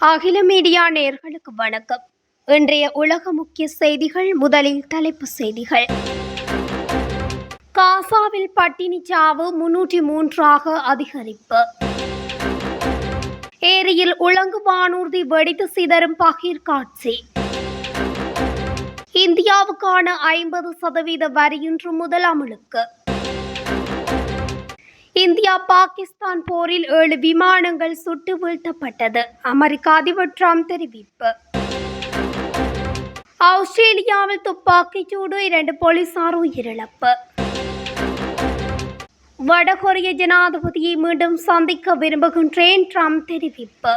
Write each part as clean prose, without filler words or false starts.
அகில மீடியா நேயர்களுக்கு வணக்கம். இன்றைய உலக முக்கிய செய்திகள். முதலில் தலைப்புச் செய்திகள். காசாவில் பட்டினி சாவு 303ஆக அதிகரிப்பு. ஏரியில் உலங்கு வானூர்தி வெடித்து சிதறும் பகீர் காட்சி. இந்தியாவுக்கான 50% வரி இன்று முதல் அமலுக்கு. இந்தியா பாகிஸ்தான் போரில் 7 விமானங்கள் சுட்டு வீழ்த்தப்பட்டது. அமெரிக்க அதிபர் டிரம்ப் தெரிவிப்பு. ஆஸ்திரேலியாவில் துப்பாக்கிச்சூடு, 2 போலீசார் உயிரிழப்பு. வடகொரிய ஜனாதிபதியை மீண்டும் சந்திக்க விரும்புகின்றேன், டிரம்ப் தெரிவிப்பு.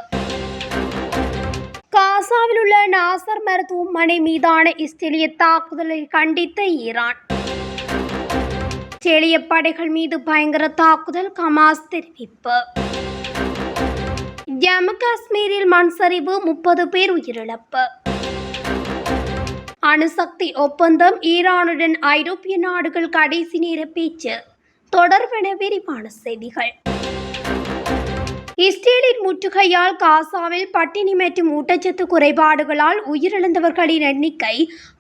காசாவில் உள்ள நாசர் மருத்துவமனை மீதான இஸ்ரேலிய தாக்குதலை கண்டித்த ஈரான். இஸ்ரேலிய படைகள் மீது பயங்கர தாக்குதல், ஹமாஸ் தெரிவிப்பு. ஜம்மு காஷ்மீரில் மண் சரிவு, 30 பேர் உயிரிழப்பு. அணுசக்தி ஒப்பந்தம், ஈரானுடன் ஐரோப்பிய நாடுகள் கடைசி நேர பேச்சு தொடர்பென விரிவான செய்திகள். இஸ்ரேலின் முற்றுகையால் காசாவில் பட்டினி மற்றும் ஊட்டச்சத்து குறைபாடுகளால் உயிரிழந்தவர்களின் எண்ணிக்கை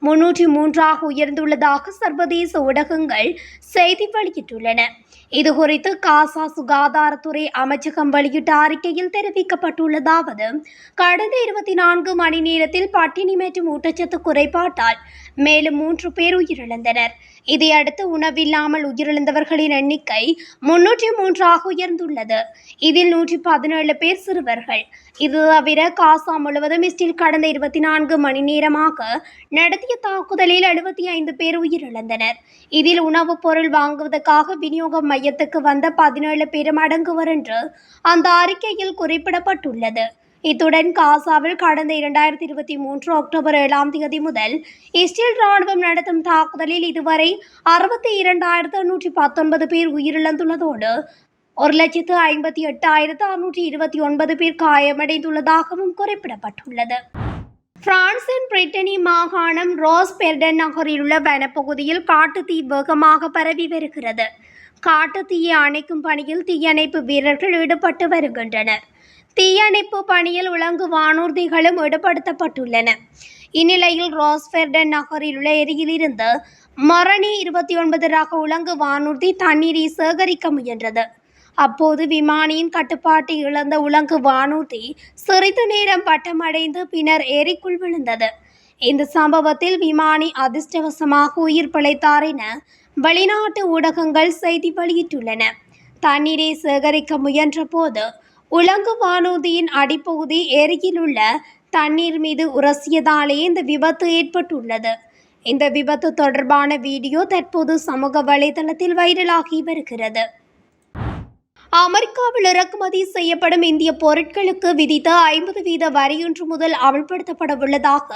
303ஆக உயர்ந்துள்ளதாக சர்வதேச ஊடகங்கள் செய்தி வெளியிட்டுள்ளன. இதுகுறித்து காசா சுகாதாரத்துறை அமைச்சகம் வெளியிட்ட அறிக்கையில் தெரிவிக்கப்பட்டுள்ளதாவது: கடந்த 24 மணி நேரத்தில் பட்டினி மற்றும் ஊட்டச்சத்து குறைபாட்டால் மேலும் 3 பேர் உயிரிழந்தனர். இதையடுத்து உணவில்லாமல் உயிரிழந்தவர்களின் எண்ணிக்கை 303ஆக உயர்ந்துள்ளது. இதில் 117 பேர் சிறுவர்கள். இது தவிர காசா முழுவதும் இஸ்ரேல் கடந்த 24 மணி நேரமாக நடத்திய தாக்குதலில் 75 பேர் உயிரிழந்தனர். இதில் உணவுப் பொருள் வாங்குவதற்காக விநியோக மையத்துக்கு வந்த 17 பேரும் அடங்குவர் என்று அந்த அறிக்கையில் குறிப்பிடப்பட்டுள்ளது. இத்துடன் காசாவில் கடந்த 2023 அக்டோபர் 7 முதல் இஸ்ரேல் ராணுவம் நடத்தும் தாக்குதலில் இதுவரை 62,819 பேர் உயிரிழந்துள்ளதோடு 1,58,629 பேர் காயமடைந்துள்ளதாகவும் குறிப்பிடப்பட்டுள்ளது. பிரான்சின் பிரிட்டனி மாகாணம் ரோஸ்பெர்டன் நகரில் உள்ள வனப்பகுதியில் காட்டுத்தீ வேகமாக பரவி வருகிறது. காட்டுத்தீயை அணைக்கும் பணியில் தீயணைப்பு வீரர்கள் ஈடுபட்டு வருகின்றனர். தீயணைப்பு பணியில் உலங்கு வானூர்திகளும் ஈடுபடுத்தப்பட்டுள்ளன. இந்நிலையில் ரோஸ்பெர்டன் நகரில் உள்ள ஏரியிலிருந்து மரணி 29 ரக உலங்கு வானூர்தி தண்ணீரை சேகரிக்க முயன்றது. அப்போது விமானியின் கட்டுப்பாட்டை இழந்த உலங்கு வானூர்தி சிறிது நேரம் பட்டமடைந்து பின்னர் ஏரிக்குள் விழுந்தது. இந்த சம்பவத்தில் விமானி அதிர்ஷ்டவசமாக உயிர் பிழைத்தார் என வெளிநாட்டு ஊடகங்கள் செய்தி வெளியிட்டுள்ளன. தண்ணீரை சேகரிக்க முயன்ற போது உலங்கு வானூர்தியின் அடிப்பகுதி ஏரியில் உள்ள தண்ணீர் மீது உரசியதாலே இந்த விபத்து ஏற்பட்டுள்ளது. இந்த விபத்து தொடர்பான வீடியோ தற்போது சமூக வலைதளத்தில் வைரலாகி வருகிறது. அமெரிக்காவில் இறக்குமதி செய்யப்படும் இந்திய பொருட்களுக்கு விதித்த 50% வரி இன்று முதல் அமல்படுத்தப்பட உள்ளதாக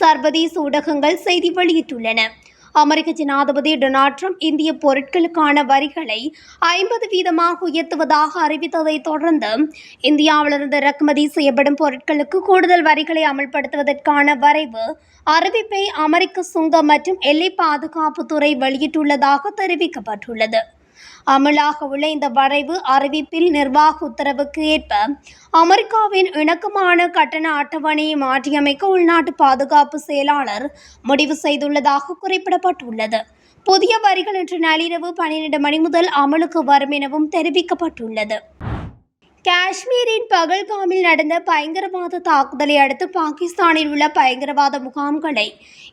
சர்வதேச ஊடகங்கள் செய்தி வெளியிட்டுள்ளன. அமெரிக்க ஜனாதிபதி டொனால்ட் ட்ரம்ப் இந்திய பொருட்களுக்கான வரிகளை 50% உயர்த்துவதாக அறிவித்ததை தொடர்ந்து இந்தியாவிலிருந்து இறக்குமதி செய்யப்படும் பொருட்களுக்கு கூடுதல் வரிகளை அமல்படுத்துவதற்கான வரைவு அறிவிப்பை அமெரிக்க சுங்கம் மற்றும் எல்லை பாதுகாப்புத்துறை வெளியிட்டுள்ளதாக தெரிவிக்கப்பட்டுள்ளது. அமலாக உள்ள இந்த வரைவு அறிவிப்பில் நிர்வாக உத்தரவுக்கு ஏற்ப அமெரிக்காவின் இணக்கமான கட்டண அட்டவணையை மாற்றியமைக்க உள்நாட்டு பாதுகாப்பு செயலாளர் முடிவு செய்துள்ளதாக குறிப்பிடப்பட்டுள்ளது. புதிய வரிகள் இன்று நள்ளிரவு 12 மணி முதல் அமலுக்கு வரும் எனவும் தெரிவிக்கப்பட்டுள்ளது. காஷ்மீரின் பகல்காமில் நடந்த பயங்கரவாத தாக்குதலை அடுத்து பாகிஸ்தானில் உள்ள பயங்கரவாத முகாம்களை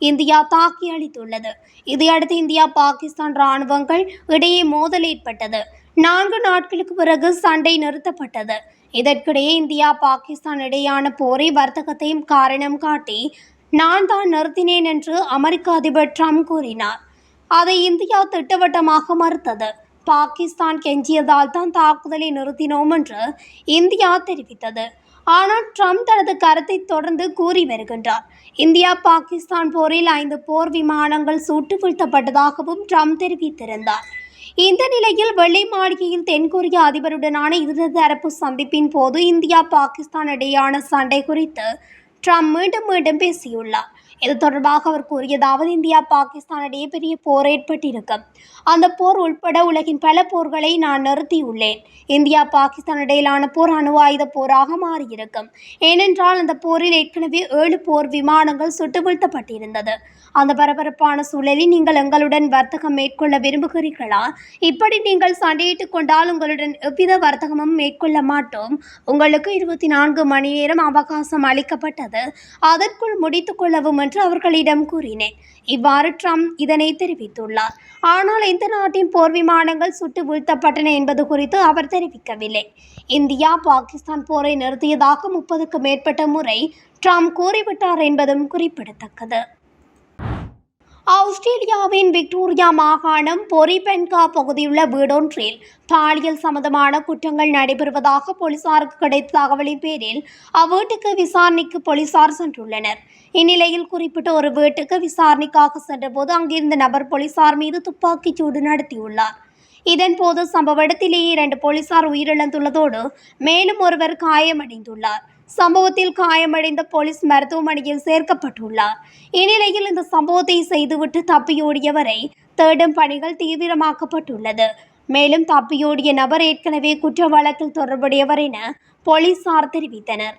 இந்தியா தாக்கி அளித்துள்ளது. இதையடுத்து இந்தியா பாகிஸ்தான் இராணுவங்கள் இடையே மோதல் ஏற்பட்டது. 4 நாட்களுக்கு பிறகு சண்டை நிறுத்தப்பட்டது. இதற்கிடையே இந்தியா பாகிஸ்தான் இடையேயான போரை வர்த்தகத்தையும் காரணம் காட்டி நான் தான் நிறுத்தினேன் என்று அமெரிக்க அதிபர் டிரம்ப் கூறினார். அதை இந்தியா திட்டவட்டமாக மறுத்தது. பாகிஸ்தான் கெஞ்சியதால் தான் தாக்குதலை நிறுத்தினோம் என்று இந்தியா தெரிவித்தது. ஆனால் ட்ரம்ப் தனது கருத்தை தொடர்ந்து கூறி வருகின்றார். இந்தியா பாகிஸ்தான் போரில் 5 போர் விமானங்கள் சுட்டு வீழ்த்தப்பட்டதாகவும் ட்ரம்ப் தெரிவித்திருந்தார். இந்த நிலையில் வெள்ளை மாளிகையில் தென்கொரிய அதிபருடனான இருதரப்பு சந்திப்பின் போது இந்தியா பாகிஸ்தான் இடையேயான சண்டை குறித்து ட்ரம்ப் மீண்டும் பேசியுள்ளார். இது தொடர்பாக அவர் கூறியதாவது, இந்தியா பாகிஸ்தான் இடையே பெரிய போர் ஏற்பட்டிருக்கும். அந்த போர் உட்பட உலகின் பல போர்களை நான் நிறுத்தியுள்ளேன். இந்தியா பாகிஸ்தான் இடையிலான போர் அணு ஆயுத போராக மாறியிருக்கும். ஏனென்றால் அந்த போரில் ஏற்கனவே 7 போர் விமானங்கள் சுட்டு வீழ்த்தப்பட்டிருந்தது. அந்த பரபரப்பான சூழலில் நீங்கள் எங்களுடன் வர்த்தகம் மேற்கொள்ள விரும்புகிறீர்களா? இப்படி நீங்கள் சண்டையிட்டுக் கொண்டால் உங்களுடன் எவ்வித வர்த்தகமும் மேற்கொள்ள மாட்டோம். உங்களுக்கு 24 மணி நேரம் அவகாசம் அளிக்கப்பட்டது. அதற்குள் முடித்துக் கொள்ளவும் என்று அவர்களிடம் கூறினேன். இவ்வாறு ட்ரம்ப் இதனை தெரிவித்துள்ளார். ஆனால் எந்த நாட்டின் போர் விமானங்கள் சுட்டு வீழ்த்தப்பட்டன என்பது குறித்து அவர் தெரிவிக்கவில்லை. இந்தியா பாகிஸ்தான் போரை நிறுத்தியதாக 30க்கும் மேற்பட்ட முறை ட்ரம்ப் கூறிவிட்டார் என்பதும் குறிப்பிடத்தக்கது. ஆஸ்திரேலியாவின் விக்டோரியா மாகாணம் பொரிபென்கா பகுதியுள்ள வீடொன்றில் பாலியல் சம்பந்தமான குற்றங்கள் நடைபெறுவதாக போலீசாருக்கு கிடைத்த தகவலின் பேரில் அவ்வீட்டுக்கு விசாரணைக்கு போலீசார் சென்றுள்ளனர். இந்நிலையில் குறிப்பிட்ட ஒரு வீட்டுக்கு விசாரணைக்காக சென்றபோது அங்கிருந்த நபர் போலீசார் மீது துப்பாக்கிச் சூடு நடத்தியுள்ளார். இதன்போது சம்பவ இடத்திலேயே 2 போலீசார் உயிரிழந்துள்ளதோடு மேலும் ஒருவர் காயமடைந்துள்ளார். சம்பவத்தில் காயமடைந்த போலீஸ் மருத்துவமனையில் சேர்க்கப்பட்டுள்ளார். இந்நிலையில் இந்த சம்பவத்தை செய்துவிட்டு தப்பியோடியவரை தேடும் பணிகள் தீவிரமாக்கப்பட்டுள்ளது. மேலும் தப்பியோடிய நபர் ஏற்கனவே குற்ற வழக்கில் தொடர்புடையவர் என போலீசார் தெரிவித்தனர்.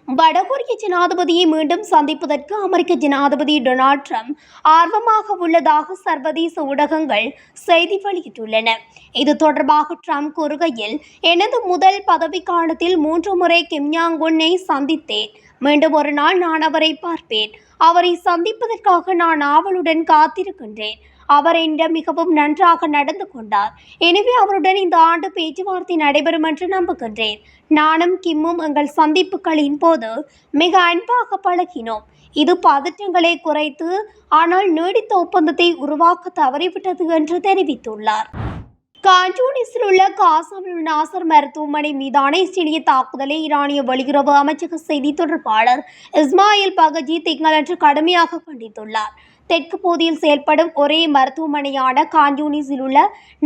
வடகொரிய ஜனாதிபதியை மீண்டும் சந்திப்பதற்கு அமெரிக்க ஜனாதிபதி டொனால்ட் ட்ரம்ப் ஆர்வமாக உள்ளதாக சர்வதேச ஊடகங்கள் செய்தி வெளியிட்டுள்ளன. இது தொடர்பாக ட்ரம்ப் கூறுகையில், எனது முதல் பதவிக்காலத்தில் 3 முறை கிம் ஜாங் உன்னை சந்தித்தேன். மீண்டும் ஒரு நாள் நான் அவரை பார்ப்பேன். அவரை சந்திப்பதற்காக நான் ஆவலுடன் காத்திருக்கின்றேன். அவர் என்னிடம் மிகவும் நன்றாக நடந்து கொண்டார். எனவே அவருடன் இந்த ஆண்டு பேச்சுவார்த்தை நடைபெறும் என்று நம்புகின்றேன். நானும் கிம்மும் எங்கள் சந்திப்புகளின் போது மிக அன்பாக பழகினோம். இது பதற்றங்களை குறைத்து ஆனால் நீடித்த ஒப்பந்தத்தை உருவாக்க தவறிவிட்டது என்று தெரிவித்துள்ளார். கான்டூனிஸில் உள்ள காசாவில் நாசர் மருத்துவமனை மீதான இஸ்ரேலிய தாக்குதலை ஈரானிய வெளியுறவு அமைச்சக செய்தி தொடர்பாளர் இஸ்மாயில் பகஜி திங்களன்று கடுமையாக கண்டித்துள்ளார். தெற்கு பகுதியில் செயல்படும் ஒரே மருத்துவமனையான கான்யூனிஸில் உள்ள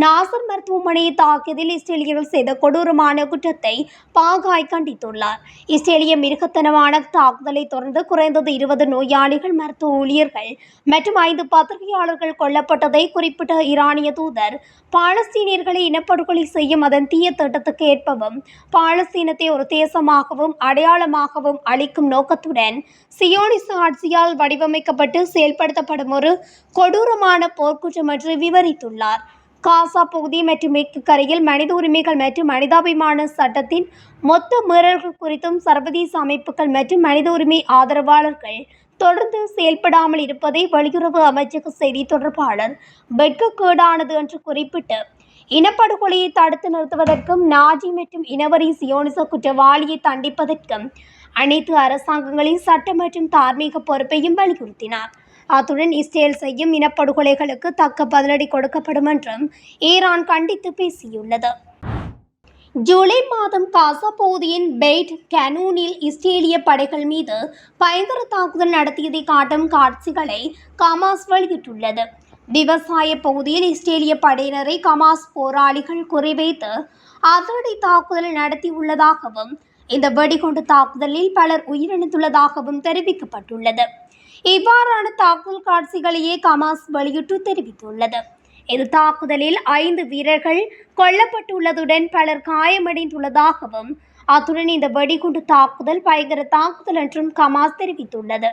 நாசர் மருத்துவமனையை தாக்கியதில் இஸ்ரேலியர்கள் செய்த கொடூரமான குற்றத்தை பாகாய் கண்டித்துள்ளார். இஸ்ரேலிய மிருகத்தனமான தாக்குதலை தொடர்ந்து குறைந்தது 20 நோயாளிகள், மருத்துவ ஊழியர்கள் மற்றும் 5 பத்திரிகையாளர்கள் கொல்லப்பட்டதை குறிப்பிட்ட ஈரானிய தூதர், பாலஸ்தீனியர்களை இனப்படுகொலை செய்யும் அதன் தீய திட்டத்துக்கு ஏற்பவும் பாலஸ்தீனத்தை ஒரு தேசமாகவும் அடையாளமாகவும் அளிக்கும் நோக்கத்துடன் சியோனிச ஆட்சியால் வடிவமைக்கப்பட்டு செயல்படுத்தப்படும் ஒரு கொடூரமான போர்க்குற்றம் என்று விவரித்துள்ளார். காசா பகுதி மற்றும் மேற்கு கரையில் மனித உரிமைகள் மற்றும் மனிதாபிமான சட்டத்தின் மொத்த மீறல்கள் குறித்தும் சர்வதேச அமைப்புகள் மற்றும் மனித உரிமை ஆதரவாளர்கள் தொடர்ந்து செயல்படாமல் இருப்பதை வெளியுறவு அமைச்சக செய்தி தொடர்பாளர் வெட்கக்கேடானது என்று குறிப்பிட்டு, இனப்படுகொலையை தடுத்து நிறுத்துவதற்கும் நாஜி மற்றும் இனவரி சியோனிச குற்றவாளியை தண்டிப்பதற்கும் அனைத்து அரசாங்கங்களின் சட்ட மற்றும் தார்மீக பொறுப்பையும் வலியுறுத்தினார். அத்துடன் இஸ்ரேல் செய்யும் இனப்படுகொலைகளுக்கு தக்க பதிலடி கொடுக்கப்படும் என்றும் ஈரான் கண்டித்து பேசியுள்ளது. ஜூலை மாதம் காசா பகுதியின் பெய்ட் கனூனில் இஸ்ரேலிய படைகள் மீது பயங்கர தாக்குதல் நடத்தியதை காட்டும் காட்சிகளை ஹமாஸ் வெளியிட்டுள்ளது. விவசாய பகுதியில் இஸ்ரேலிய படையினரை ஹமாஸ் போராளிகள் குறிவைத்து அதிரடி தாக்குதல் நடத்தியுள்ளதாகவும் இந்த வெடிகுண்டு தாக்குதலில் பலர் உயிரிழந்துள்ளதாகவும் தெரிவிக்கப்பட்டுள்ளது. இவ்வாறான தாக்குதல் காட்சிகளையே ஹமாஸ் வெளியிட்டு தெரிவித்துள்ளது. இந்த தாக்குதலில் 5 வீரர்கள் கொல்லப்பட்டுள்ளதுடன் பலர் காயமடைந்துள்ளதாகவும் அத்துடன் இந்த வெடிகுண்டு தாக்குதல் பயங்கர தாக்குதல் என்றும் ஹமாஸ் தெரிவித்துள்ளது.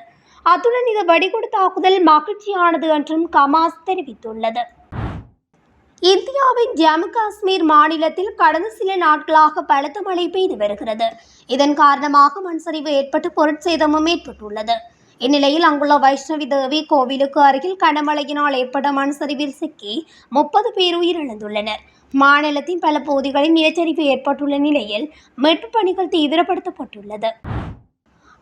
அத்துடன் இந்த வெடிகுண்டு தாக்குதல் மகிழ்ச்சியானது என்றும் ஹமாஸ் தெரிவித்துள்ளது. இந்தியாவின் ஜம்மு காஷ்மீர் மாநிலத்தில் கடந்த சில நாட்களாக பலத்த மழை பெய்து வருகிறது. இதன் காரணமாக மண்சரிவு ஏற்பட்டு பொருட்சேதமும் ஏற்பட்டுள்ளது. இந்நிலையில் அங்குள்ள வைஷ்ணவி தேவி கோவிலுக்கு அருகில் கனமழையினால் ஏற்பட்ட மண் சரிவில் சிக்கி 30 பேர் உயிரிழந்துள்ளனர். மாநிலத்தின் பல பகுதிகளில் நிலச்சரிவு ஏற்பட்டுள்ள நிலையில் மீட்புப் பணிகள் தீவிரப்படுத்தப்பட்டுள்ளது.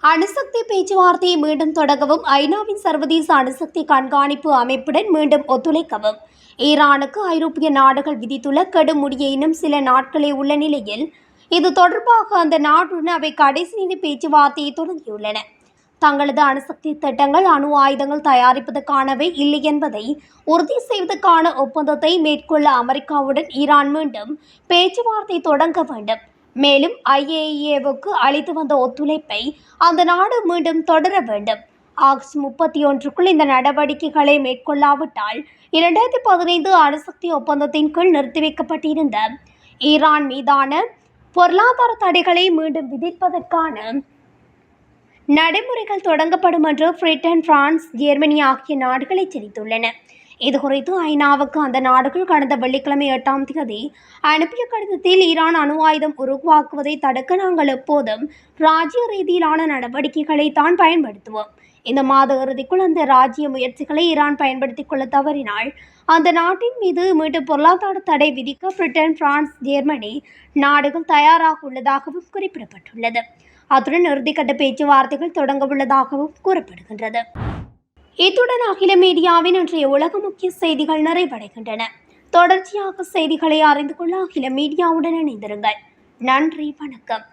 அணுசக்தி பேச்சுவார்த்தையை மீண்டும் தொடங்கவும் ஐநாவின் சர்வதேச அணுசக்தி கண்காணிப்பு அமைப்புடன் மீண்டும் ஒத்துழைக்கவும் ஈரானுக்கு ஐரோப்பிய நாடுகள் விதித்துள்ள கடும் முடிய இன்னும் சில நாட்களே உள்ள நிலையில் இது தொடர்பாக அந்த நாட்டுடன் அவை கடைசி நிலை பேச்சுவார்த்தையை தொடங்கியுள்ளன. தங்களது அணுசக்தி திட்டங்கள் அணு ஆயுதங்கள் தயாரிப்பதற்கானவை இல்லை என்பதை உறுதி செய்வதற்கான ஒப்பந்தத்தை மேற்கொள்ள அமெரிக்காவுடன் ஈரான் மீண்டும் பேச்சுவார்த்தை தொடங்க வேண்டும். மேலும் IAEAவுக்கு அளித்து வந்த ஒத்துழைப்பை அந்த நாடு மீண்டும் தொடர வேண்டும். ஆகஸ்ட் 31க்குள் இந்த நடவடிக்கைகளை மேற்கொள்ளாவிட்டால் 2015 அணுசக்தி ஒப்பந்தத்தின் கீழ் நிறுத்தி வைக்கப்பட்டிருந்த ஈரான் மீதான பொருளாதார தடைகளை மீண்டும் விதிப்பதற்கான நடைமுறைகள் தொடங்கப்படும் என்று பிரிட்டன், பிரான்ஸ், ஜெர்மனி ஆகிய நாடுகள் எச்சரித்துள்ளன. இதுகுறித்து ஐநாவுக்கு அந்த நாடுகள் கடந்த வெள்ளிக்கிழமை 8ஆம் தேதி அனுப்பிய கடிதத்தில் ஈரான் அணு ஆயுதம் உருவாக்குவதை தடுக்க நாங்கள் எப்போதும் ராஜ்ய ரீதியிலான நடவடிக்கைகளை தான் பயன்படுத்துவோம். இந்த மாத இறுதிக்குள் அந்த ராஜ்ய முயற்சிகளை ஈரான் பயன்படுத்திக் கொள்ள தவறினால் அந்த நாட்டின் மீது மீண்டும் பொருளாதார தடை விதிக்க பிரிட்டன், பிரான்ஸ், ஜெர்மனி நாடுகள் தயாராக உள்ளதாகவும் குறிப்பிடப்பட்டுள்ளது. அத்துடன் இறுதிக்கட்ட பேச்சுவார்த்தைகள் தொடங்க உள்ளதாகவும் கூறப்படுகின்றது. இத்துடன் அகில மீடியாவின் இன்றைய உலக முக்கிய செய்திகள் நிறைவடைகின்றன. தொடர்ச்சியாக செய்திகளை அறிந்து கொள்ள அகில மீடியாவுடன் இணைந்திருங்கள். நன்றி, வணக்கம்.